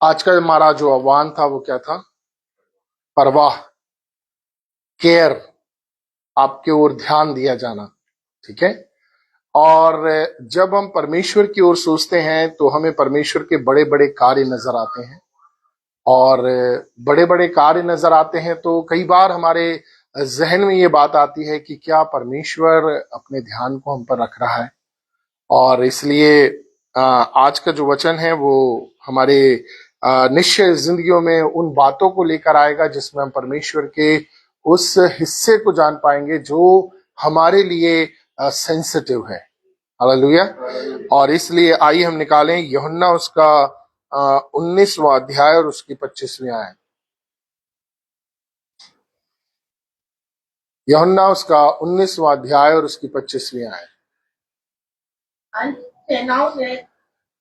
आज का हमारा जो आह्वान था वो क्या था? परवाह, केयर, आपके ओर ध्यान दिया जाना। ठीक है। और जब हम परमेश्वर की ओर सोचते हैं तो हमें परमेश्वर के बड़े बड़े कार्य नजर आते हैं, और बड़े बड़े कार्य नजर आते हैं तो कई बार हमारे जहन में ये बात आती है कि क्या परमेश्वर अपने ध्यान को हम पर रख रहा है। और इसलिए आज का जो वचन है वो हमारे निश्चय जिंदगियों में उन बातों को लेकर आएगा जिसमें हम परमेश्वर के उस हिस्से को जान पाएंगे जो हमारे लिए सेंसिटिव है। हालेलुया। और इसलिए आइए हम निकालें यूहन्ना उसका 19वां अध्याय और उसकी 25वीं आयत। यूहन्ना उसका 19वां अध्याय और उसकी 25वीं आयत।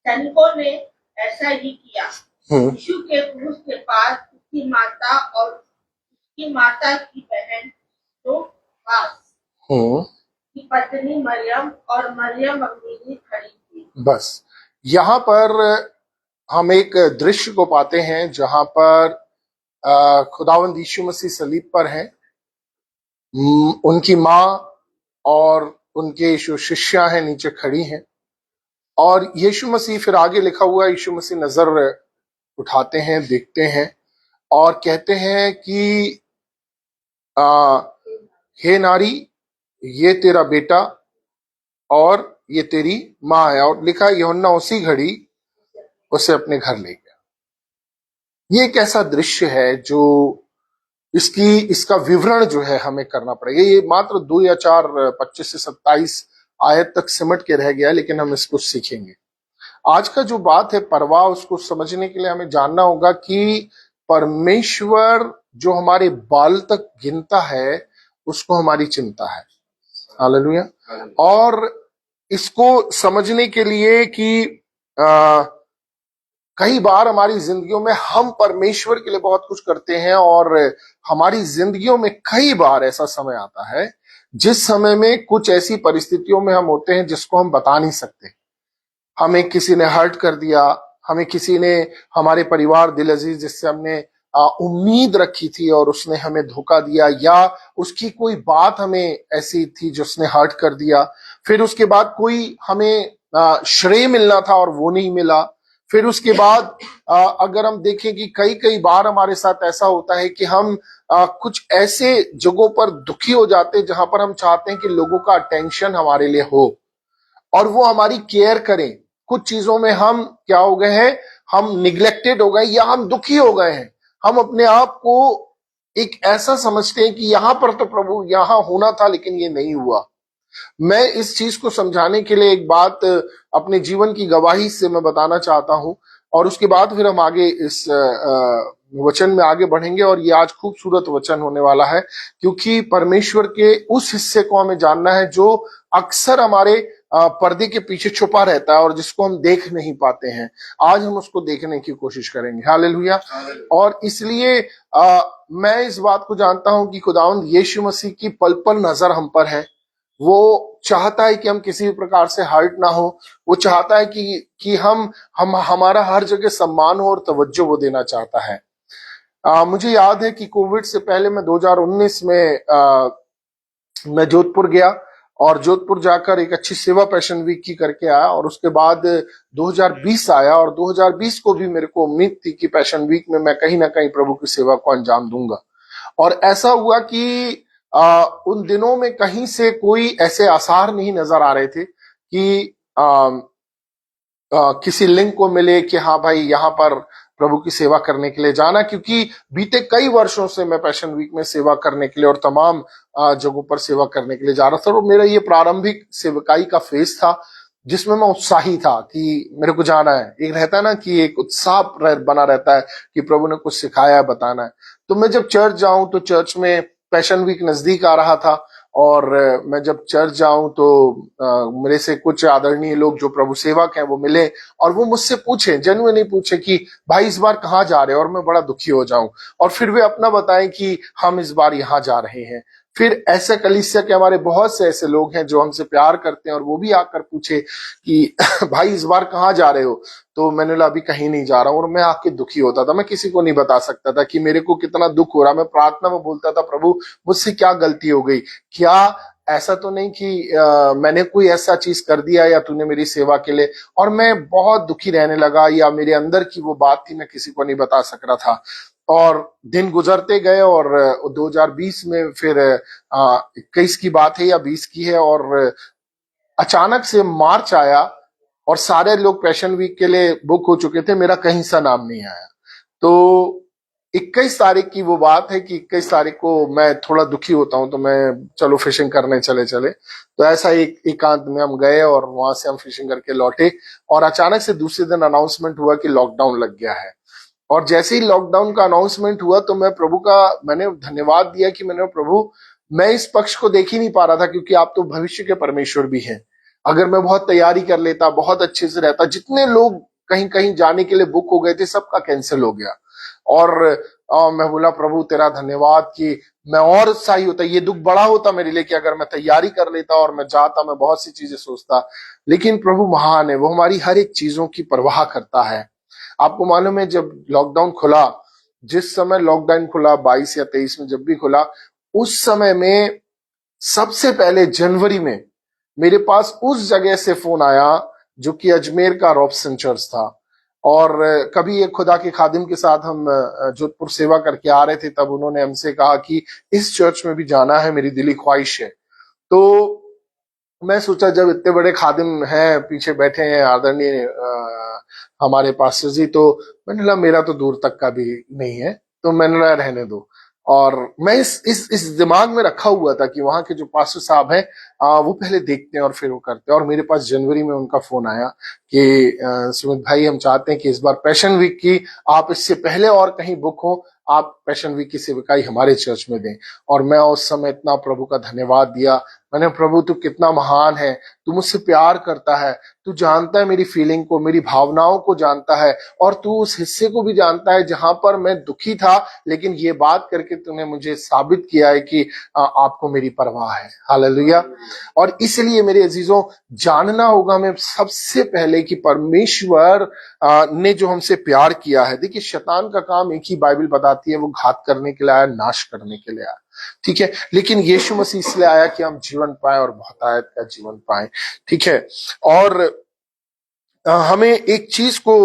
सैनिकों ने ऐसा ही किया। यीशु के क्रूस के पास उसकी माता और उसकी माता की बहन तो पास की पत्नी मरियम और मरियम मगदलीनी खड़ी थी। बस यहाँ पर हम एक दृश्य को पाते हैं जहां पर खुदावंद यीशु मसीह सलीब पर हैं। उनकी माँ और उनके जो शिष्या हैं नीचे खड़ी हैं, और यीशु मसीह, फिर आगे लिखा हुआ है, यीशु मसीह नजर उठाते हैं, देखते हैं और कहते हैं कि हे नारी, ये तेरा बेटा और ये तेरी माँ है। और लिखा यूहन्ना उसी घड़ी उसे अपने घर ले गया। ये एक ऐसा दृश्य है जो इसका विवरण जो है हमें करना पड़ेगा। ये मात्र 2 या 4 25 से 27 आयत तक सिमट के रह गया, लेकिन हम इसको सीखेंगे। आज का जो बात है परवाह, उसको समझने के लिए हमें जानना होगा कि परमेश्वर जो हमारे बाल तक गिनता है उसको हमारी चिंता है। हालेलुया। और इसको समझने के लिए कि कई बार हमारी जिंदगियों में हम परमेश्वर के लिए बहुत कुछ करते हैं, और हमारी जिंदगियों में कई बार ऐसा समय आता है जिस समय में कुछ ऐसी परिस्थितियों में हम होते हैं जिसको हम बता नहीं सकते। हमें किसी ने हर्ट कर दिया, हमें किसी ने, हमारे परिवार दिल अजीज जिससे हमने उम्मीद रखी थी और उसने हमें धोखा दिया, या उसकी कोई बात हमें ऐसी थी जो उसने हर्ट कर दिया। फिर उसके बाद कोई हमें श्रेय मिलना था और वो नहीं मिला। फिर उसके बाद अगर हम देखें कि कई कई बार हमारे साथ ऐसा होता है कि हम कुछ ऐसे जगहों पर दुखी हो जाते हैं जहां पर हम चाहते हैं कि लोगों का अटेंशन हमारे लिए हो और वो हमारी केयर करें। कुछ चीजों में हम क्या हो गए हैं, हम निग्लेक्टेड हो गए या हम दुखी हो गए हैं। हम अपने आप को एक ऐसा समझते हैं कि यहां पर तो प्रभु यहां होना था लेकिन ये नहीं हुआ। मैं इस चीज को समझाने के लिए एक बात अपने जीवन की गवाही से मैं बताना चाहता हूं, और उसके बाद फिर हम आगे इस वचन में आगे बढ़ेंगे। और ये आज खूबसूरत वचन होने वाला है, क्योंकि परमेश्वर के उस हिस्से को हमें जानना है जो अक्सर हमारे पर्दे के पीछे छुपा रहता है और जिसको हम देख नहीं पाते हैं। आज हम उसको देखने की कोशिश करेंगे। हालेलुया। और इसलिए मैं इस बात को जानता हूं कि खुदावंद यीशु मसीह की पल पल नजर हम पर है। वो चाहता है कि हम किसी भी प्रकार से हर्ट ना हो। वो चाहता है कि हम हमारा हर जगह सम्मान हो और तवज्जो वो देना चाहता है। मुझे याद है कि कोविड से पहले मैं 2019 में मैं जोधपुर गया, और जोधपुर जाकर एक अच्छी सेवा पैशन वीक की करके आया। और उसके बाद 2020 आया, और 2020 को भी मेरे को उम्मीद थी कि पैशन वीक में मैं कहीं ना कहीं प्रभु की सेवा को अंजाम दूंगा। और ऐसा हुआ कि उन दिनों में कहीं से कोई ऐसे आसार नहीं नजर आ रहे थे कि किसी लिंक को मिले कि हाँ भाई यहाँ पर प्रभु की सेवा करने के लिए जाना, क्योंकि बीते कई वर्षों से मैं पैशन वीक में सेवा करने के लिए और तमाम जगहों पर सेवा करने के लिए जा रहा था। और मेरा ये प्रारंभिक सेवकाई का फेज था जिसमें मैं उत्साही था कि मेरे को जाना है। एक रहता है ना कि एक उत्साह बना रहता है कि प्रभु ने कुछ सिखाया है, बताना है। तो मैं जब चर्च जाऊं तो चर्च में पैशन वीक नजदीक आ रहा था, और मैं जब चर्च जाऊं तो मेरे से कुछ आदरणीय लोग जो प्रभु सेवक हैं वो मिले, और वो मुझसे पूछे, जेन्युइनली पूछे कि भाई इस बार कहाँ जा रहे हो, और मैं बड़ा दुखी हो जाऊं। और फिर वे अपना बताएं कि हम इस बार यहाँ जा रहे हैं। फिर ऐसे कलीसिया के हमारे बहुत से ऐसे लोग हैं जो हमसे प्यार करते हैं और वो भी आकर पूछे कि भाई इस बार कहाँ जा रहे हो, तो मैंने बोला अभी कहीं नहीं जा रहा हूँ। और मैं आके दुखी होता था, मैं किसी को नहीं बता सकता था कि मेरे को कितना दुख हो रहा। मैं प्रार्थना में बोलता था, प्रभु मुझसे क्या गलती हो गई, क्या ऐसा तो नहीं कि मैंने कोई ऐसा चीज कर दिया या तूने मेरी सेवा के लिए। और मैं बहुत दुखी रहने लगा, या मेरे अंदर की वो बात थी मैं किसी को नहीं बता सक रहा था। और दिन गुजरते गए और 2020 में फिर 21 की बात है या 20 की है, और अचानक से मार्च आया और सारे लोग पैशन वीक के लिए बुक हो चुके थे, मेरा कहीं सा नाम नहीं आया। तो 21 तारीख की वो बात है कि 21 तारीख को मैं थोड़ा दुखी होता हूं, तो मैं चलो फिशिंग करने चले चले। तो ऐसा एक एकांत में हम गए और वहां से हम फिशिंग करके लौटे, और अचानक से दूसरे दिन अनाउंसमेंट हुआ कि लॉकडाउन लग गया है। और जैसे ही लॉकडाउन का अनाउंसमेंट हुआ तो मैं प्रभु का मैंने धन्यवाद दिया कि मैंने प्रभु, मैं इस पक्ष को देख ही नहीं पा रहा था, क्योंकि आप तो भविष्य के परमेश्वर भी हैं। अगर मैं बहुत तैयारी कर लेता, बहुत अच्छे से रहता, जितने लोग कहीं कहीं जाने के लिए बुक हो गए थे सबका कैंसिल हो गया। और मैं बोला प्रभु तेरा धन्यवाद कि मैं और उत्साही होता, ये दुख बड़ा होता मेरे लिए कि अगर मैं तैयारी कर लेता और मैं जाता, मैं बहुत सी चीजें सोचता। लेकिन प्रभु महान है, वो हमारी हर एक चीजों की परवाह करता है। आपको मालूम है जब लॉकडाउन खुला, जिस समय लॉकडाउन खुला 22 या 23 में जब भी खुला, उस समय में सबसे पहले जनवरी में मेरे पास उस जगह से फोन आया जो कि अजमेर का रॉबसन चर्च था। और कभी एक खुदा के खादिम के साथ हम जोधपुर सेवा करके आ रहे थे, तब उन्होंने हमसे कहा कि इस चर्च में भी जाना है, मेरी दिली ख्वाहिश है। तो मैं सोचा जब इतने बड़े खादिम हैं पीछे बैठे हैं आदरणीय हमारे पास्टर जी, तो मैंने कहा मेरा तो दूर तक का भी नहीं है, तो मैंने कहा रहने दो। और मैं इस दिमाग में रखा हुआ था कि वहां के जो पास्टर साहब हैं वो पहले देखते हैं और फिर वो करते हैं। और मेरे पास जनवरी में उनका फोन आया कि सुमित भाई हम चाहते हैं कि इस बार पैशन वीक की आप इससे पहले और कहीं बुक हो, आप पैशन वीक की सेवकाई हमारे चर्च में दें। और मैं उस समय इतना प्रभु का धन्यवाद दिया। मैंने प्रभु तू कितना महान है, तू मुझसे प्यार करता है, तू जानता है मेरी फीलिंग को, मेरी भावनाओं को जानता है, और तू उस हिस्से को भी जानता है जहां पर मैं दुखी था, लेकिन ये बात करके तूने मुझे साबित किया है कि आपको मेरी परवाह है। हालेलुया। और इसलिए मेरे अजीजों, जानना होगा हमें सबसे पहले कि परमेश्वर ने जो हमसे प्यार किया है। देखिए शैतान का काम एक ही बाइबल बताती है, वो घात करने के लिए आया, नाश करने के लिए आया, ठीक है। लेकिन यीशु मसीह इसलिए आया कि हम जीवन पाए और बहुतायत का जीवन पाए, ठीक है। और हमें एक चीज को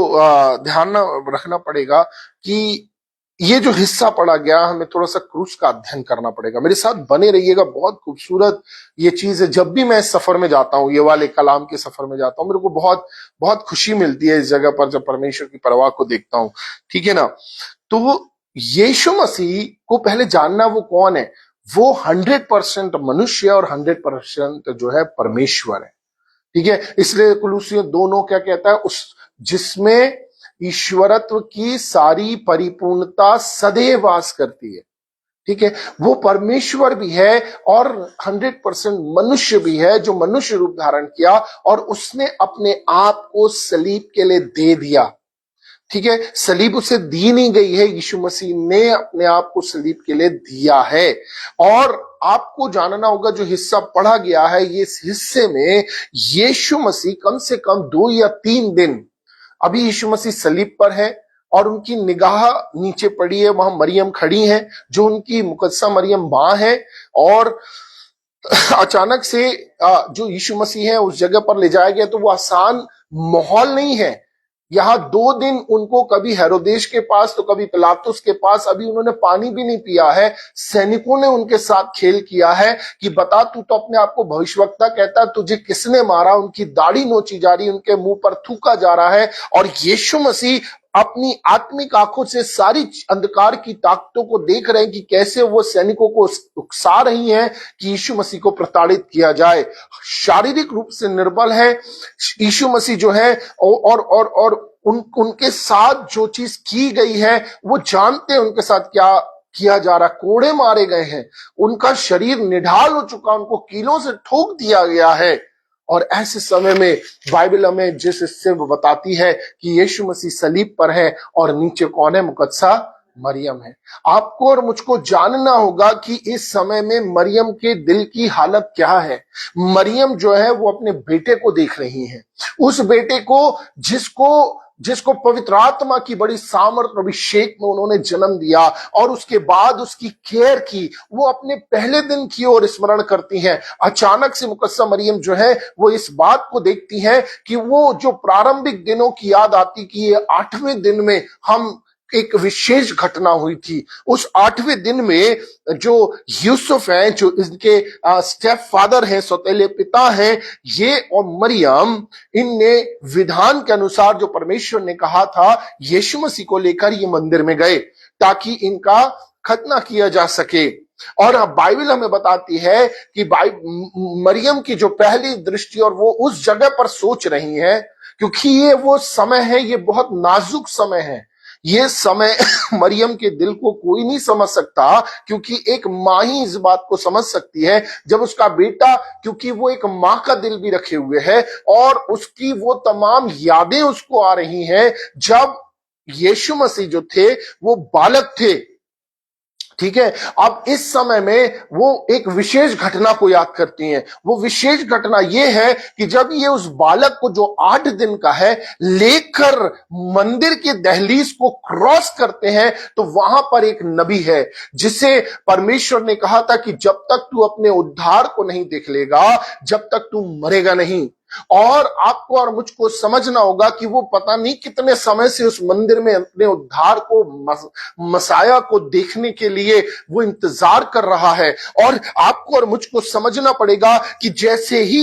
ध्यान रखना पड़ेगा कि ये जो हिस्सा पढ़ा गया, हमें थोड़ा सा क्रूस का अध्ययन करना पड़ेगा। मेरे साथ बने रहिएगा, बहुत खूबसूरत ये चीज है। जब भी मैं इस सफर में जाता हूँ, ये वाले कलाम के सफर में जाता हूँ, मेरे को बहुत बहुत खुशी मिलती है इस जगह पर जब परमेश्वर की परवाह को देखता हूँ, ठीक है ना। तो यीशु मसीह को पहले जानना वो कौन है। वो 100% मनुष्य और 100% जो है परमेश्वर है, ठीक है। इसलिए कुलूसियों 2:9 क्या कहता है, उस जिसमें ईश्वरत्व की सारी परिपूर्णता सदैव वास करती है, ठीक है। वो परमेश्वर भी है और 100% मनुष्य भी है, जो मनुष्य रूप धारण किया और उसने अपने आप को सलीब के लिए दे दिया, ठीक है। सलीब उसे दी नहीं गई है, यीशु मसीह ने अपने आप को सलीब के लिए दिया है। और आपको जानना होगा जो हिस्सा पढ़ा गया है, ये इस हिस्से में यीशु मसीह कम से कम 2 या 3 दिन, अभी यीशु मसीह सलीब पर है और उनकी निगाह नीचे पड़ी है, वहां मरियम खड़ी है जो उनकी मुकद्दसा मरियम मां है। और अचानक से जो यीशु मसीह है उस जगह पर ले जाया गया, तो वो आसान माहौल नहीं है। यहाँ 2 दिन उनको कभी हेरोदेश के पास तो कभी पिलातुस के पास, अभी उन्होंने पानी भी नहीं पिया है। सैनिकों ने उनके साथ खेल किया है कि बता तू तो अपने आप को भविष्यवक्ता कहता, तुझे किसने मारा। उनकी दाढ़ी नोची जा रही, उनके मुंह पर थूका जा रहा है। और यीशु मसीह अपनी आत्मिक आंखों से सारी अंधकार की ताकतों को देख रहे हैं कि कैसे वो सैनिकों को उकसा रही हैं कि यीशु मसीह को प्रताड़ित किया जाए। शारीरिक रूप से निर्बल है यीशु मसीह जो है, और उनके साथ जो चीज की गई है वो जानते हैं उनके साथ क्या किया जा रहा। कोड़े मारे गए हैं, उनका शरीर निढाल हो चुका, उनको कीलों से ठोक दिया गया है। और ऐसे समय में बाइबल हमें जिस हिस्से में बताती है कि यीशु मसीह सलीब पर है और नीचे कौन है, मुकद्दसा मरियम है। आपको और मुझको जानना होगा कि इस समय में मरियम के दिल की हालत क्या है। मरियम जो है वो अपने बेटे को देख रही है, उस बेटे को जिसको जिसको पवित्र आत्मा की बड़ी सामर्थ अभिषेक में उन्होंने जन्म दिया और उसके बाद उसकी केयर की। वो अपने पहले दिन की ओर स्मरण करती हैं। अचानक से मुकद्दसा मरियम जो है वो इस बात को देखती है कि वो जो प्रारंभिक दिनों की याद आती कि ये 8वें दिन में हम एक विशेष घटना हुई थी। उस 8वें दिन में जो यूसुफ हैं, जो इनके स्टेप फादर हैं, सौतेले पिता हैं, ये और मरियम, इनने विधान के अनुसार जो परमेश्वर ने कहा था यीशु मसीह को लेकर ये मंदिर में गए ताकि इनका खतना किया जा सके। और बाइबल हमें बताती है कि मरियम की जो पहली दृष्टि और वो उस जगह पर सोच रही है, क्योंकि ये वो समय है, ये बहुत नाजुक समय है। ये समय मरियम के दिल को कोई नहीं समझ सकता, क्योंकि एक माँ ही इस बात को समझ सकती है जब उसका बेटा, क्योंकि वो एक माँ का दिल भी रखे हुए है और उसकी वो तमाम यादें उसको आ रही हैं जब यीशु मसीह जो थे वो बालक थे। ठीक है, अब इस समय में वो एक विशेष घटना को याद करती हैं। वो विशेष घटना ये है कि जब ये उस बालक को जो 8 दिन का है लेकर मंदिर के दहलीज को क्रॉस करते हैं, तो वहां पर एक नबी है जिसे परमेश्वर ने कहा था कि जब तक तू अपने उद्धार को नहीं देख लेगा, जब तक तू मरेगा नहीं। और आपको और मुझको समझना होगा कि वो पता नहीं कितने समय से उस मंदिर में अपने उद्धार को, मसाया को देखने के लिए वो इंतजार कर रहा है। और आपको और मुझको समझना पड़ेगा कि जैसे ही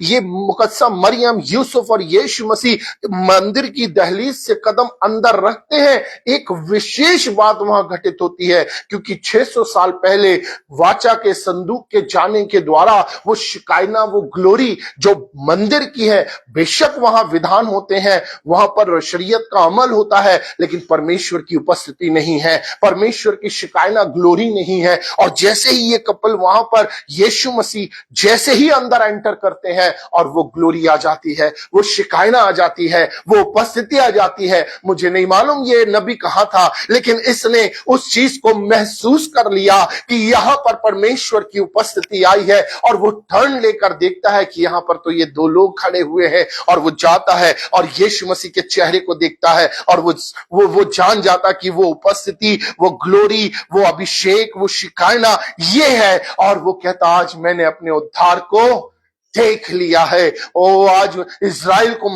ये मुकद्दसा मरियम, यूसुफ और यीशु मसीह मंदिर की दहलीज से कदम अंदर रखते हैं, एक विशेष बात वहां घटित होती है, क्योंकि 600 साल पहले वाचा के संदूक के जाने के द्वारा वो शिकायना, वो ग्लोरी जो मंदिर की है, बेशक वहां विधान होते हैं, वहां पर शरीयत का अमल होता है, लेकिन परमेश्वर की उपस्थिति नहीं है, परमेश्वर की शिकायना ग्लोरी नहीं है। और जैसे ही ये कपल वहां पर यीशु मसीह जैसे ही अंदर एंटर करते हैं और वो ग्लोरी आ जाती है, वो शिकायना आ जाती है, वो उपस्थिति आ जाती है। मुझे नहीं मालूम ये नबी कहा था, लेकिन इसने उस चीज को महसूस कर लिया कि यहां पर परमेश्वर की उपस्थिति आई है। और वो टर्न लेकर देखता है कि यहां पर तो ये 2 लोग खड़े हुए हैं, और वो जाता है और यीशु मसीह के चेहरे को देखता है और वो जान जाता कि वो उपस्थिति, वो ग्लोरी, वो अभिषेक, वो शिकायना ये है। और वो कहता आज मैंने अपने उद्धार को देख लिया है। ओ आज इज़राइल को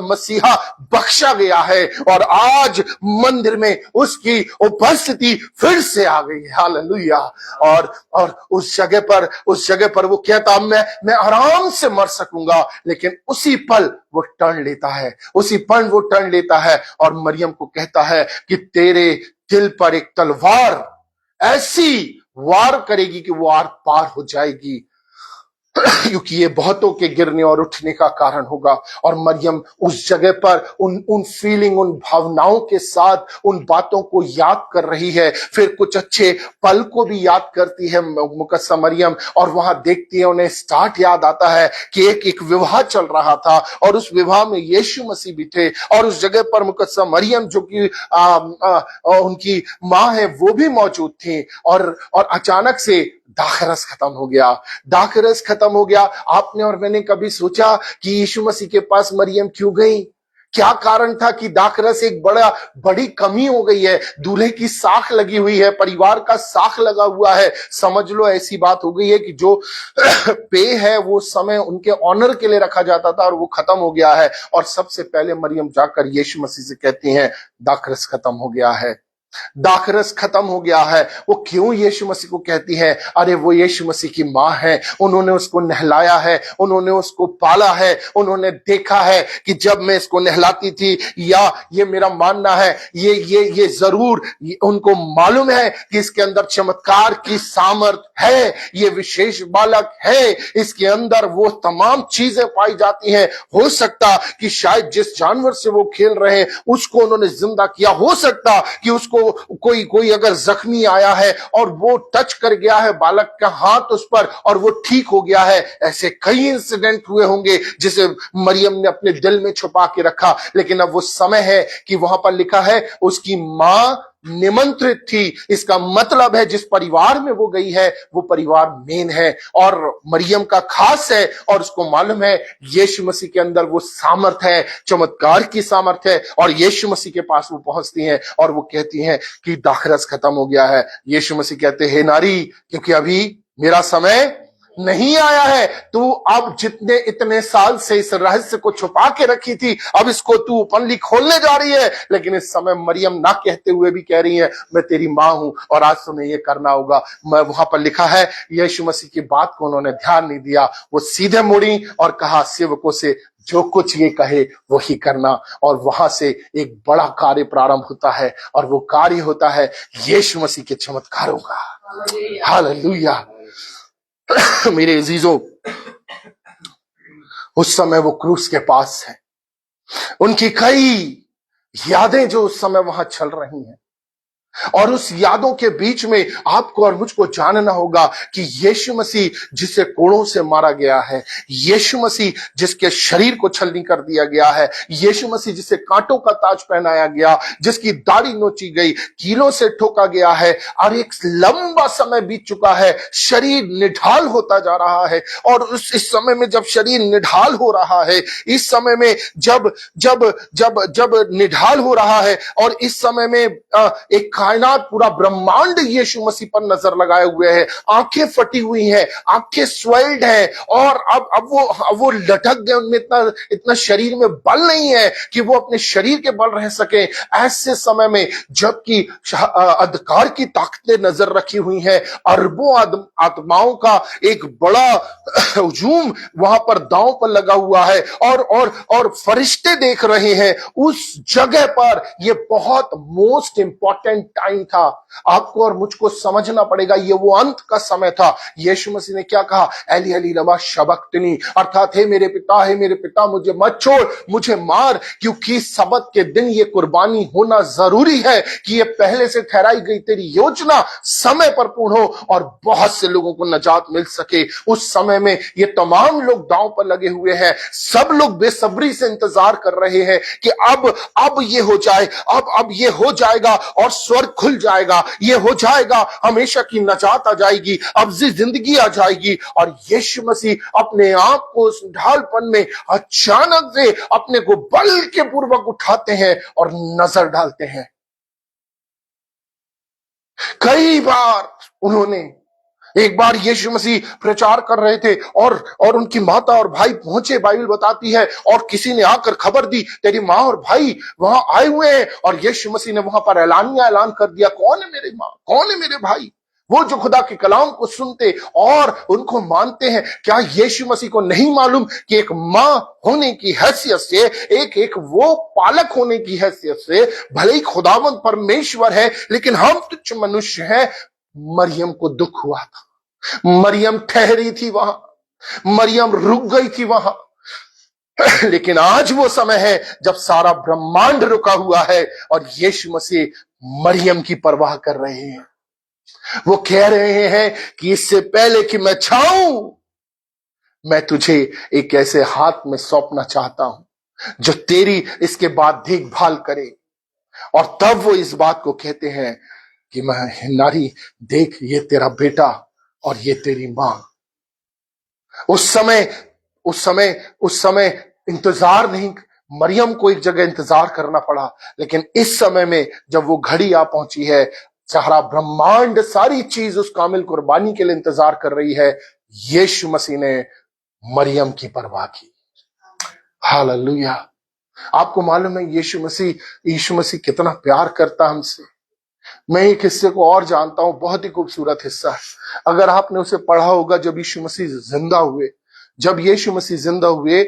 मसीहा बख्शा गया है और आज मंदिर में उसकी उपस्थिति फिर से आ गई है। हालेलुया। और उस जगह पर वो कहता मैं आराम से मर सकूंगा, लेकिन उसी पल वो टर्न लेता है, उसी पल वो टर्न लेता है और मरियम को कहता है कि तेरे दिल पर एक तलवार ऐसी वार करेगी कि वो आर पार हो जाएगी, क्योंकि ये बहुतों के गिरने और उठने का कारण होगा। और मरियम उस जगह पर उन फीलिंग, उन भावनाओं के साथ उन बातों को याद कर रही है, फिर कुछ अच्छे पल को भी याद करती है मुकद्दसा मरियम। और वहां देखती है, उन्हें स्टार्ट याद आता है कि एक विवाह चल रहा था और उस विवाह में यीशु मसीह भी थे, और उस जगह पर मुकद्दसा मरियम जो कि उनकी माँ है वो भी मौजूद थी। और अचानक से दाखरस खत्म हो गया, दाखरस खत्म हो गया। आपने और मैंने कभी सोचा कि यीशु मसीह के पास मरियम क्यों गई? क्या कारण था कि दाखरस एक बड़ी कमी हो गई है? दूल्हे की साख लगी हुई है, परिवार का साख लगा हुआ है। समझ लो ऐसी बात हो गई है कि जो पेय है वो समय उनके ऑनर के लिए रखा जाता था और वो खत्म हो गया है। और सबसे पहले मरियम जाकर यीशु मसीह से कहती हैं दाखरस खत्म हो गया है, दाखरस खत्म हो गया है। वो क्यों यीशु मसीह को कहती है? अरे वो यीशु मसीह की माँ है, उन्होंने उसको नहलाया है, उन्होंने उसको पाला है, उन्होंने देखा है कि जब मैं इसको नहलाती थी, या ये मेरा मानना है, ये जरूर उनको मालूम है कि इसके अंदर चमत्कार की सामर्थ है, ये विशेष बालक है, इसके अंदर वो तमाम चीजें पाई जाती हैं। हो सकता कि शायद जिस जानवर से वो खेल रहे हैं उसको उन्होंने जिंदा किया, हो सकता कि उसको कोई अगर जख्मी आया है और वो टच कर गया है बालक का हाथ उस पर और वो ठीक हो गया है। ऐसे कई इंसिडेंट हुए होंगे जिसे मरियम ने अपने दिल में छुपा के रखा, लेकिन अब वो समय है कि वहां पर लिखा है उसकी मां निमंत्रित थी। इसका मतलब है जिस परिवार में वो गई है वो परिवार मेन है और मरियम का खास है, और उसको मालूम है यीशु मसीह के अंदर वो सामर्थ है, चमत्कार की सामर्थ है। और यीशु मसीह के पास वो पहुंचती हैं और वो कहती हैं कि दाखरस खत्म हो गया है। यीशु मसीह कहते हैं, हे नारी, क्योंकि अभी मेरा समय नहीं आया है। तू अब जितने इतने साल से इस रहस्य को छुपा के रखी थी, अब इसको तू ओपनली खोलने जा रही है। लेकिन इस समय मरियम ना कहते हुए भी कह रही है, मैं तेरी मां हूं और आज तुम्हें ये करना होगा। मैं वहां पर लिखा है, यीशु मसीह की बात को उन्होंने ध्यान नहीं दिया। वो सीधे मुड़ी और कहा सेवकों से, जो कुछ ये कहे वही करना। और वहां से एक बड़ा कार्य प्रारंभ होता है, और वो कार्य होता है यीशु मसीह के चमत्कारों का। हालेलुया। मेरे अजीजों, उस समय वो क्रूस के पास है। उनकी कई यादें जो उस समय वहां चल रही हैं, और उस यादों के बीच में आपको और मुझको जानना होगा कि यीशु मसीह जिसे कोड़ों से मारा गया है, यीशु मसीह जिसके शरीर को छलनी कर दिया गया है, यीशु मसीह जिसे कांटों का ताज पहनाया गया, जिसकी दाढ़ी नोची गई, कीलों से ठोका गया है, और एक लंबा समय बीत चुका है, शरीर निढाल होता जा रहा है। और इस समय में जब शरीर निढाल हो रहा है, इस समय में जब जब जब जब निढाल हो रहा है, और इस समय में एक कायनात, पूरा ब्रह्मांड यीशु मसीह पर नजर लगाए हुए है। आंखें फटी हुई हैं, आंखें स्वेल्ड हैं, और अब वो लटक गए। उनमें इतना शरीर में बल नहीं है कि वो अपने शरीर के बल रह सके। ऐसे समय में जबकि अंधकार की ताकतें नजर रखी हुई हैं, अरबों आत्माओं का एक बड़ा हुजूम वहां पर दांव पर लगा हुआ है, और फरिश्ते देख रहे हैं। उस जगह पर ये बहुत मोस्ट इंपॉर्टेंट टाइम था। आपको और मुझको समझना पड़ेगा, ये वो अंत का समय था। यीशु मसीह ने क्या कहा, एली एली लमा शबक्तनी, अर्थात हे मेरे पिता मुझे मत छोड़, मुझे मार, क्योंकि सबत के दिन ये कुर्बानी होना जरूरी है कि ये पहले से ठहराई गई तेरी योजना समय पर पूर्ण हो और बहुत से लोगों को नजात मिल सके। उस समय में ये तमाम लोग दांव पर लगे हुए हैं। सब लोग बेसब्री से इंतजार कर रहे हैं कि अब ये हो जाए, अब ये हो जाएगा और स्वर्ग खुल जाएगा, ये हो जाएगा, हमेशा की नजात आ जाएगी, अब जिंदगी आ जाएगी। और यीशु मसीह अपने आप को उस ढालपन में अचानक से अपने को बल के पूर्वक उठाते हैं और नजर डालते हैं। कई बार उन्होंने, एक बार यीशु मसीह प्रचार कर रहे थे और उनकी माता और भाई पहुंचे, बाइबल बताती है, और किसी ने आकर खबर दी, तेरी माँ और भाई वहां आए हुए हैं। और यीशु मसीह ने वहां पर ऐलान कर दिया, कौन है मेरी माँ, कौन है मेरे भाई, वो जो खुदा के कलाम को सुनते और उनको मानते हैं। क्या यीशु मसीह को नहीं मालूम कि एक मां होने की हैसियत से, एक वो पालक होने की हैसियत से, भले ही खुदावंद परमेश्वर है लेकिन हम तुच्छ मनुष्य हैं। मरियम को दुख हुआ था, मरियम ठहरी थी वहां, मरियम रुक गई थी वहां। लेकिन आज वो समय है जब सारा ब्रह्मांड रुका हुआ है और यीशु मसीह मरियम की परवाह कर रहे हैं। वो कह रहे हैं कि इससे पहले कि मैं छाऊं, मैं तुझे एक ऐसे हाथ में सौंपना चाहता हूं जो तेरी इसके बाद देखभाल करे। और तब वो इस बात को कहते हैं कि मैं नारी देख, ये तेरा बेटा और ये तेरी मां। उस समय इंतजार नहीं, मरियम को एक जगह इंतजार करना पड़ा, लेकिन इस समय में जब वो घड़ी आ पहुंची है, सारा ब्रह्मांड, सारी चीज उस कामिल कुर्बानी के लिए इंतजार कर रही है। यीशु मसीह ने मरियम की परवाह की। हालेलुया। आपको मालूम है यीशु मसीह कितना प्यार करता हमसे। मैं एक हिस्से को और जानता हूं, बहुत ही खूबसूरत हिस्सा है। अगर आपने उसे पढ़ा होगा, जब यीशु मसीह जिंदा हुए, जब यीशु मसीह जिंदा हुए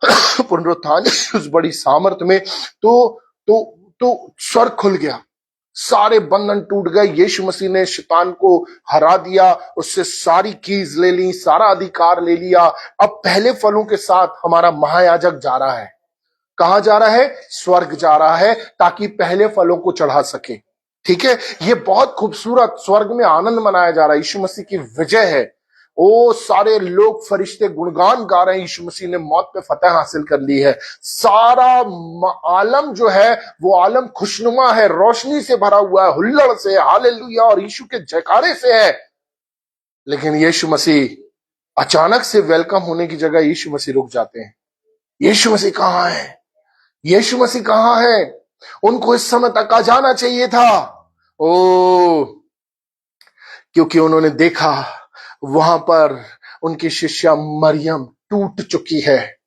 पुनरुत्थान उस बड़ी सामर्थ में, तो स्वर्ग खुल गया, सारे बंधन टूट गए। यीशु मसीह ने शैतान को हरा दिया, उससे सारी कीज ले ली, सारा अधिकार ले लिया। अब पहले फलों के साथ हमारा महायाजक जा रहा है। कहां जा रहा है? स्वर्ग जा रहा है, ताकि पहले फलों को चढ़ा सके। ठीक है, ये बहुत खूबसूरत, स्वर्ग में आनंद मनाया जा रहा है, यीशु मसीह की विजय है। ओ सारे लोग फरिश्ते गुणगान गा रहे हैं, यीशु मसीह ने मौत पे फतह हासिल कर ली है। सारा आलम जो है वो आलम खुशनुमा है, रोशनी से भरा हुआ है, हुल्लड़ से, हालेलुया और यीशु के जयकारे से है। लेकिन यीशु मसीह अचानक से वेलकम होने की जगह यीशु मसीह रुक जाते हैं। यीशु मसीह कहां है? यीशु मसीह कहां है? उनको इस समय तक आ जाना चाहिए था। ओ, क्योंकि उन्होंने देखा वहां पर उनकी शिष्या मरियम टूट चुकी है।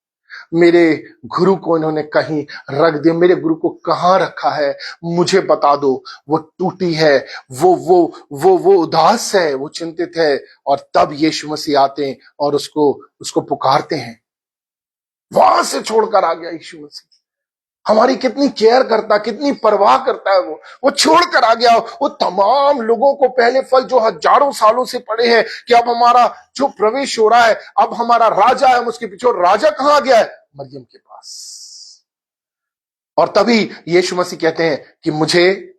मेरे गुरु को इन्होंने कहीं रख दिया, मेरे गुरु को कहां रखा है मुझे बता दो। वो टूटी है, वो उदास है, वो चिंतित है। और तब यीशु मसीह आते हैं और उसको पुकारते हैं। वहां से छोड़कर आ गया यीशु मसीह। हमारी कितनी केयर करता, कितनी परवाह करता है वो छोड़कर आ गया। वो तमाम लोगों को पहले फल जो हजारों सालों से पड़े हैं कि अब हमारा जो प्रवेश हो रहा है, अब हमारा राजा है, हम उसके पीछे। राजा कहां गया है? मरियम के पास। और तभी यीशु मसीह कहते हैं कि मुझे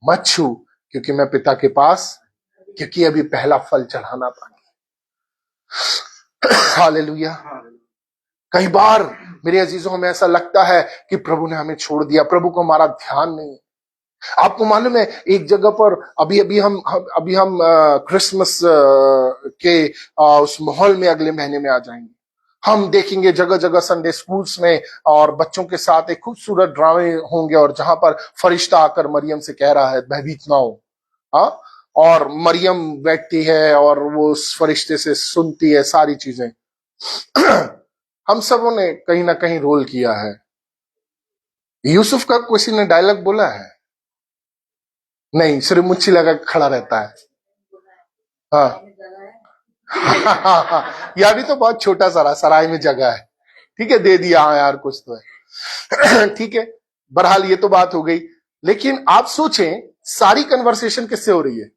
मत छू, क्योंकि मैं पिता के पास, क्योंकि अभी पहला फल चढ़ाना बाकी। हालेलुया। कई बार मेरे अजीजों हमें ऐसा लगता है कि प्रभु ने हमें छोड़ दिया, प्रभु को हमारा ध्यान नहीं। आपको मालूम है एक जगह पर अभी हम क्रिसमस के उस माहौल में अगले महीने में आ जाएंगे। हम देखेंगे जगह जगह संडे स्कूल्स में और बच्चों के साथ एक खूबसूरत ड्रामे होंगे, और जहां पर फरिश्ता आकर मरियम से कह रहा है भयभीत ना हो। हाँ, और मरियम बैठती है और वो उस फरिश्ते से सुनती है सारी चीजें। हम सबों ने कहीं ना कहीं रोल किया है। यूसुफ का किसी ने डायलॉग बोला है? नहीं, सिर्फ मुच्छी लगा खड़ा रहता है। हाँ यार भी तो बहुत छोटा सारा सराय में जगह है, ठीक है, दे दिया। हाँ यार कुछ तो है ठीक है, बहरहाल ये तो बात हो गई। लेकिन आप सोचें सारी कन्वर्सेशन किससे हो रही है?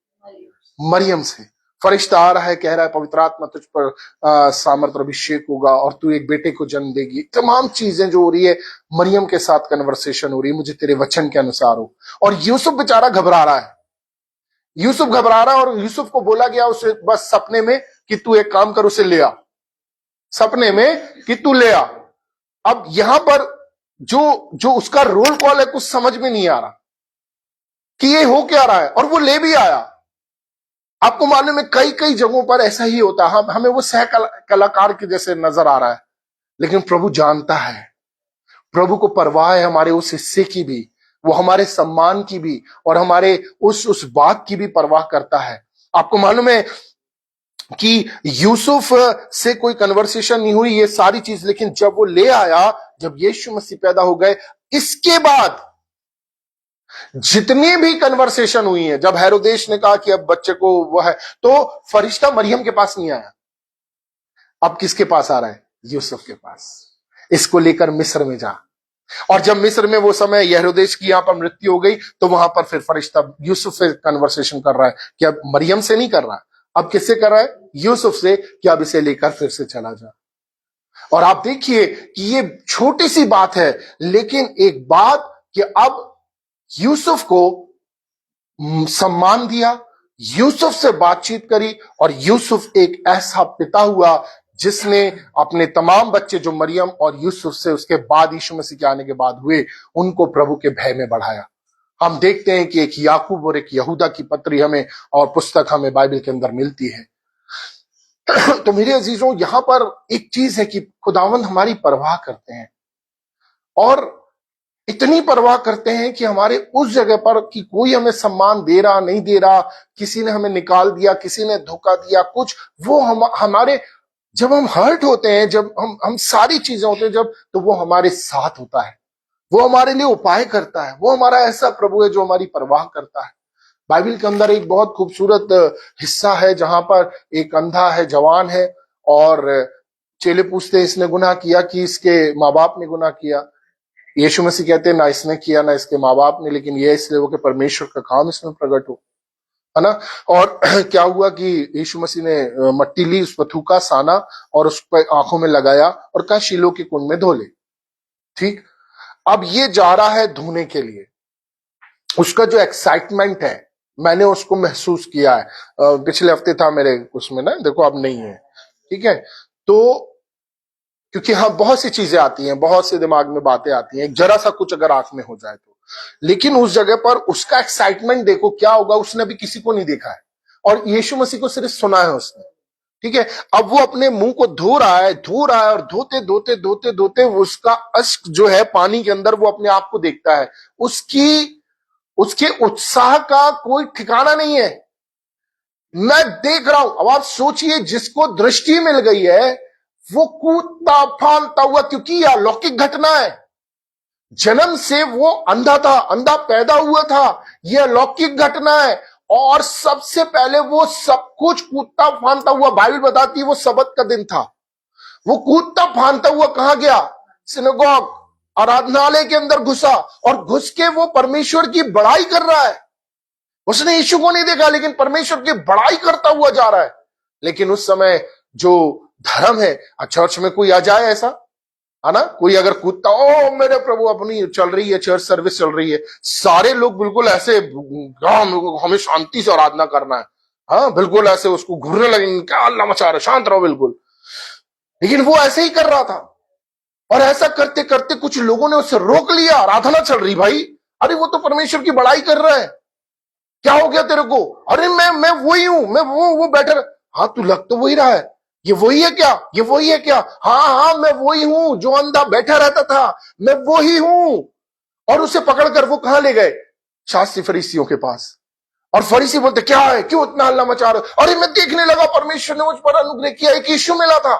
मरियम से। फरिश्ता आ रहा है, कह रहा है पवित्र आत्मा तुझ पर सामर्थ और अभिषेक होगा और तू एक बेटे को जन्म देगी। तमाम चीजें जो हो रही है, मरियम के साथ कन्वर्सेशन हो रही है, मुझे तेरे वचन के अनुसार हो। और यूसुफ बेचारा घबरा रहा है। यूसुफ घबरा रहा है और यूसुफ को बोला गया उसे बस सपने में कि तू एक काम कर, उसे ले आ। सपने में कि तू ले आ। अब यहां पर जो उसका रोल कॉल है कुछ समझ में नहीं आ रहा कि ये हो क्या रहा है, और वो ले भी आया। आपको मालूम है कई कई जगहों पर ऐसा ही होता है। हमें वो सह कलाकार के जैसे नजर आ रहा है, लेकिन प्रभु जानता है, प्रभु को परवाह है हमारे उस हिस्से की भी, वो हमारे सम्मान की भी, और हमारे उस बात की भी परवाह करता है। आपको मालूम है कि यूसुफ से कोई कन्वर्सेशन नहीं हुई ये सारी चीज, लेकिन जब वो ले आया, जब यीशु मसीह पैदा हो गए, इसके बाद जितनी भी कन्वर्सेशन हुई है, जब हेरोदेस ने कहा कि अब बच्चे को वो है, तो फरिश्ता मरियम के पास नहीं आया। अब किसके पास आ रहा है? यूसुफ के पास। इसको लेकर मिस्र में जा। और जब मिस्र में वो समय हेरोदेस की यहां पर मृत्यु हो गई, तो वहां पर फिर फरिश्ता यूसुफ से कन्वर्सेशन कर रहा है कि अब मरियम से नहीं कर रहा, अब किससे कर रहा है? यूसुफ से, कि अब इसे लेकर फिर से चला जा। और आप देखिए कि ये छोटी सी बात है, लेकिन एक बात कि अब यूसुफ को सम्मान दिया, यूसुफ से बातचीत करी, और यूसुफ एक ऐसा पिता हुआ जिसने अपने तमाम बच्चे जो मरियम और यूसुफ से उसके बाद यीशु मसीह के आने के बाद हुए, उनको प्रभु के भय में बढ़ाया। हम देखते हैं कि एक याकूब और एक यहूदा की पत्री हमें और पुस्तक हमें बाइबल के अंदर मिलती है। तो मेरे अजीजों, यहां पर एक चीज है कि खुदावंद हमारी परवाह करते हैं, और इतनी परवाह करते हैं कि हमारे उस जगह पर कि कोई हमें सम्मान दे रहा नहीं दे रहा, किसी ने हमें निकाल दिया, किसी ने धोखा दिया, कुछ वो हमारे जब हम हर्ट होते हैं, जब हम सारी चीजें होते हैं जब, तो वो हमारे साथ होता है, वो हमारे लिए उपाय करता है। वो हमारा ऐसा प्रभु है जो हमारी परवाह करता है। बाइबल के अंदर एक बहुत खूबसूरत हिस्सा है जहां पर एक अंधा है, जवान है, और चेले पूछते हैं इसने गुनाह किया कि इसके माँ बाप ने गुनाह किया? यीशु मसीह कहते हैं ना इसने किया ना इसके माँ बाप ने, लेकिन यह इसलिए हो कि परमेश्वर का काम इसमें प्रकट हो, है ना। और क्या हुआ कि यीशु मसीह ने मट्टी ली, उस पर थूका, साना और उस पर आंखों में लगाया और कहा शीलो के कुंड में धो ले। ठीक, अब ये जा रहा है धोने के लिए। उसका जो एक्साइटमेंट है, मैंने उसको महसूस किया है। पिछले हफ्ते था मेरे उसमें ना, देखो अब नहीं है, ठीक है। तो क्योंकि हाँ बहुत सी चीजें आती हैं, बहुत से दिमाग में बातें आती हैं, जरा सा कुछ अगर आंख में हो जाए तो, लेकिन उस जगह पर उसका एक्साइटमेंट देखो क्या होगा। उसने अभी किसी को नहीं देखा है और यीशु मसीह को सिर्फ सुना है उसने, ठीक है। अब वो अपने मुंह को धो रहा है, और धोते धोते धोते धोते उसका अश्क जो है पानी के अंदर, वो अपने आप को देखता है। उसकी उसके उत्साह का कोई ठिकाना नहीं है। मैं देख रहा हूं, अब आप सोचिए, जिसको दृष्टि मिल गई है वो कूदता फांदता हुआ, क्योंकि यह अलौकिक घटना है। जन्म से वो अंधा था, अंधा पैदा हुआ था, यह अलौकिक घटना है। और सबसे पहले वो सब कुछ कूदता फांदता हुआ, बाइबल बताती है वो सबत का दिन था, वो कूदता फांदता हुआ कहां गया? सिनेगॉग, आराधनालय के अंदर घुसा, और घुस के वो परमेश्वर की बड़ाई कर रहा है। उसने यीशु को नहीं देखा, लेकिन परमेश्वर की बड़ाई करता हुआ जा रहा है। लेकिन उस समय जो धर्म है, चर्च में कोई आ जाए ऐसा, है ना, कोई अगर कूदता, ओ मेरे प्रभु अपनी चल रही है, चर्च सर्विस चल रही है, सारे लोग बिल्कुल ऐसे, हमें शांति से आराधना करना है, हाँ बिल्कुल ऐसे उसको घूरने लगेंगे, क्या अल्लाह मचा रहे, शांत रहो बिल्कुल। लेकिन वो ऐसे ही कर रहा था, और ऐसा करते करते कुछ लोगों ने उससे रोक लिया। आराधना चल रही भाई, अरे वो तो परमेश्वर की बड़ाई कर रहा है, क्या हो गया तेरे को? अरे मैं वही हूं, मैं वो बैठा। हाँ तू लग तो वही रहा है, ये वही है क्या? ये वही है क्या? हाँ हाँ मैं वही हूं जो अंधा बैठा रहता था, मैं वही हूं। और उसे पकड़कर वो कहां ले गए? शास्त्री फरीसियों के पास। और फरीसी बोलते क्या है, क्यों इतना हल्ला मचा रहे हो? अरे मैं देखने लगा परमेश्वर ने मुझ पर अनुग्रह किया, एक यीशु मिला था,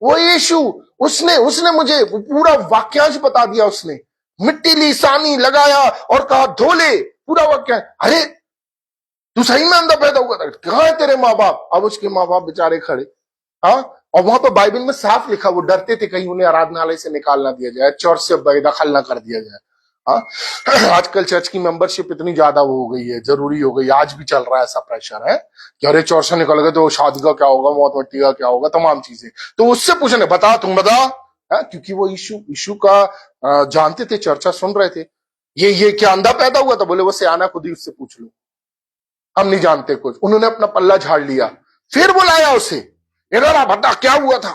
वो यीशु, उसने उसने मुझे पूरा वाक्यांश बता दिया। उसने मिट्टी ली, सानी लगाया और कहा धो ले, पूरा वाक्य। अरे तू सही में अंधा पैदा हुआ था, कहां है तेरे माँ बाप? अब उसके माँ बाप बेचारे खड़े, हाँ। और वहां पर बाइबल में साफ लिखा, वो डरते थे कहीं उन्हें आराधनालय से निकाल ना दिया जाए, चर्च से बेदखल ना कर दिया जाए, हाँ। आजकल चर्च की मेंबरशिप इतनी ज्यादा वो हो गई है, जरूरी हो गई, आज भी चल रहा है ऐसा प्रेशर है कि अरे चर्च से निकल गए तो शादी का क्या होगा, मौत मट्टी का क्या होगा, तमाम चीजें। तो उससे पूछने, बता तुम बता, है? क्योंकि वो यीशु का जानते थे, चर्चा सुन रहे थे। ये क्या अंधा पैदा हुआ था? बोले वो सियाना, खुद ही उससे पूछ लो, हम नहीं जानते कुछ। उन्होंने अपना पल्ला झाड़ लिया, फिर बुलाया उसे, इधर बता क्या हुआ था,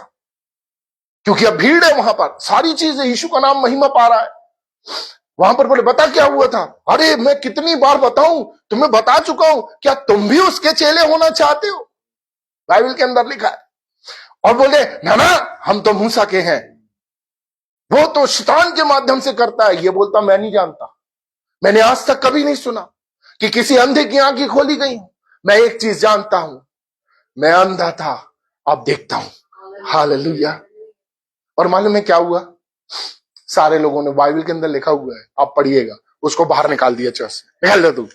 क्योंकि अब भीड़ है वहां पर, सारी चीजें, यीशु का नाम महिमा पा रहा है। वहां पर बोले बता क्या हुआ था? अरे मैं कितनी बार बताऊं, तुम्हें बता चुका हूं, क्या तुम भी उसके चेले होना चाहते हो? बाइबल के अंदर लिखा है। और बोले ना ना, हम तो मूसा के हैं, वो तो शैतान के माध्यम से करता है। ये बोलता मैं नहीं जानता, मैंने आज तक कभी नहीं सुना कि किसी अंधे की आंखें खोली गई। मैं एक चीज जानता हूं, मैं अंधा था, अब देखता हूं। हालेलुया। और मालूम है क्या हुआ? सारे लोगों ने, बाइबल के अंदर लिखा हुआ है, आप पढ़िएगा, उसको बाहर निकाल दिया चर्च से, निकाल दे तू।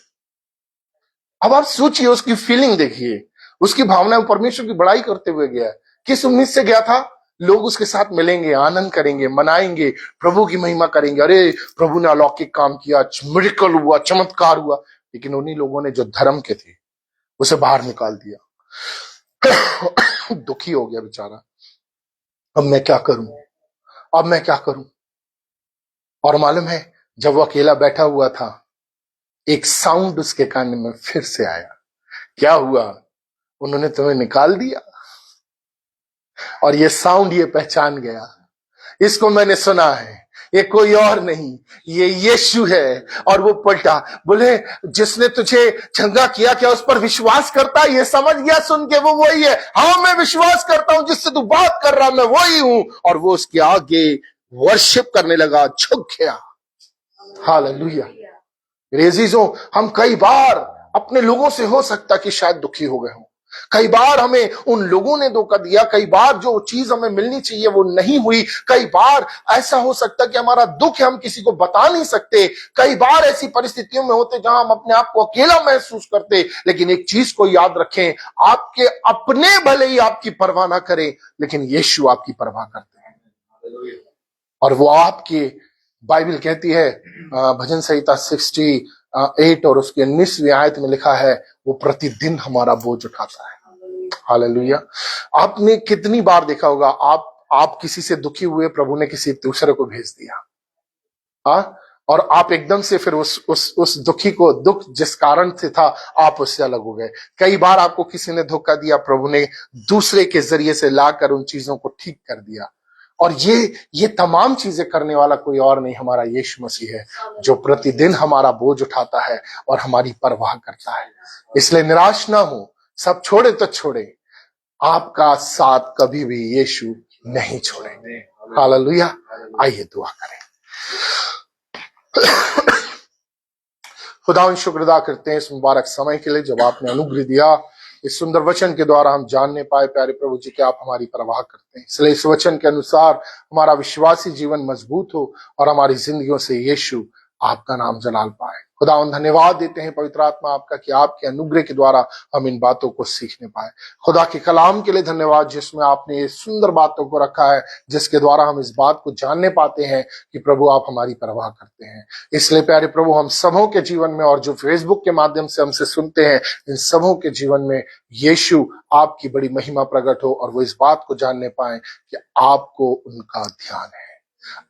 अब आप सोचिए, उसकी फीलिंग देखिए, उसकी भावना, परमेश्वर की बड़ाई करते हुए गया। किस उम्मीद से गया था? लोग उसके साथ मिलेंगे, आनंद करेंगे, मनाएंगे, प्रभु की महिमा करेंगे, अरे प्रभु ने अलौकिक काम किया, मिरेकल हुआ, चमत्कार हुआ। लेकिन उन्हीं लोगों ने जो धर्म के थे उसे बाहर निकाल दिया। दुखी हो गया बेचारा, अब मैं क्या करूं, अब मैं क्या करूं? और मालूम है, जब वो अकेला बैठा हुआ था, एक साउंड उसके कान में फिर से आया। क्या हुआ? उन्होंने तुम्हें निकाल दिया? और ये साउंड ये पहचान गया, इसको मैंने सुना है, ये कोई और नहीं, ये यीशु है। और वो पलटा, बोले जिसने तुझे चंगा किया, क्या उस पर विश्वास करता है? ये समझ गया सुन के, वो वही है। हाँ मैं विश्वास करता हूं, जिससे तू बात कर रहा, मैं वही हूं। और वो उसके आगे वर्शिप करने लगा, झुक गया। हालेलुया। रेजीजों, हम कई बार अपने लोगों से हो सकता कि शायद दुखी हो गए हों, कई बार हमें उन लोगों ने धोखा दिया, कई बार जो चीज हमें मिलनी चाहिए वो नहीं हुई, कई बार ऐसा हो सकता कि हमारा दुख है, हम किसी को बता नहीं सकते, कई बार ऐसी परिस्थितियों में होते जहां हम अपने आप को अकेला महसूस करते। लेकिन एक चीज को याद रखें, आपके अपने भले ही आपकी परवाह ना करें, लेकिन यीशु आपकी परवाह करते हैं। और वो आपके, बाइबल कहती है भजन संहिता 68 और उसके 19वीं आयत में लिखा है, वो प्रतिदिन हमारा बोझ उठाता है। हालेलुया। आपने कितनी बार देखा होगा, आप किसी से दुखी हुए, प्रभु ने किसी दूसरे को भेज दिया, हाँ, और आप एकदम से फिर उस दुखी को, दुख जिस कारण से था, आप उससे अलग हो गए। कई बार आपको किसी ने धोखा दिया, प्रभु ने दूसरे के जरिए से लाकर उन चीजों को ठीक कर दिया। और ये तमाम चीजें करने वाला कोई और नहीं, हमारा यीशु मसीह है, जो प्रतिदिन हमारा बोझ उठाता है और हमारी परवाह करता है। इसलिए निराश ना हो, सब छोड़े तो छोड़े, आपका साथ कभी भी यीशु नहीं छोड़ेंगे। हालेलुया। आइए दुआ करें। खुदा शुक्र अदा करते हैं इस मुबारक समय के लिए जब आपने अनुग्रह दिया। इस सुंदर वचन के द्वारा हम जानने पाए प्यारे प्रभु जी कि आप हमारी परवाह करते हैं। इसलिए इस वचन के अनुसार हमारा विश्वासी जीवन मजबूत हो और हमारी जिंदगियों से यीशु आपका नाम जलाल पाए। खुदा हम धन्यवाद देते हैं पवित्र आत्मा आपका कि आपके अनुग्रह के द्वारा हम इन बातों को सीखने पाए। खुदा के कलाम के लिए धन्यवाद जिसमें आपने ये सुंदर बातों को रखा है, जिसके द्वारा हम इस बात को जानने पाते हैं कि प्रभु आप हमारी परवाह करते हैं। इसलिए प्यारे प्रभु हम सबों के जीवन में, और जो फेसबुक के माध्यम से हमसे सुनते हैं, इन सबों के जीवन में यीशु आपकी बड़ी महिमा प्रकट हो और वो इस बात को जानने पाए कि आपको उनका ध्यान है,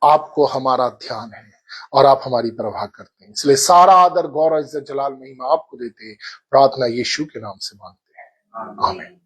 आपको हमारा ध्यान है और आप हमारी परवाह करते हैं। इसलिए सारा आदर, गौरव, इज्जत, जलाल, महिमा आपको देते हैं। प्रार्थना यीशु के नाम से मांगते हैं, आमीन।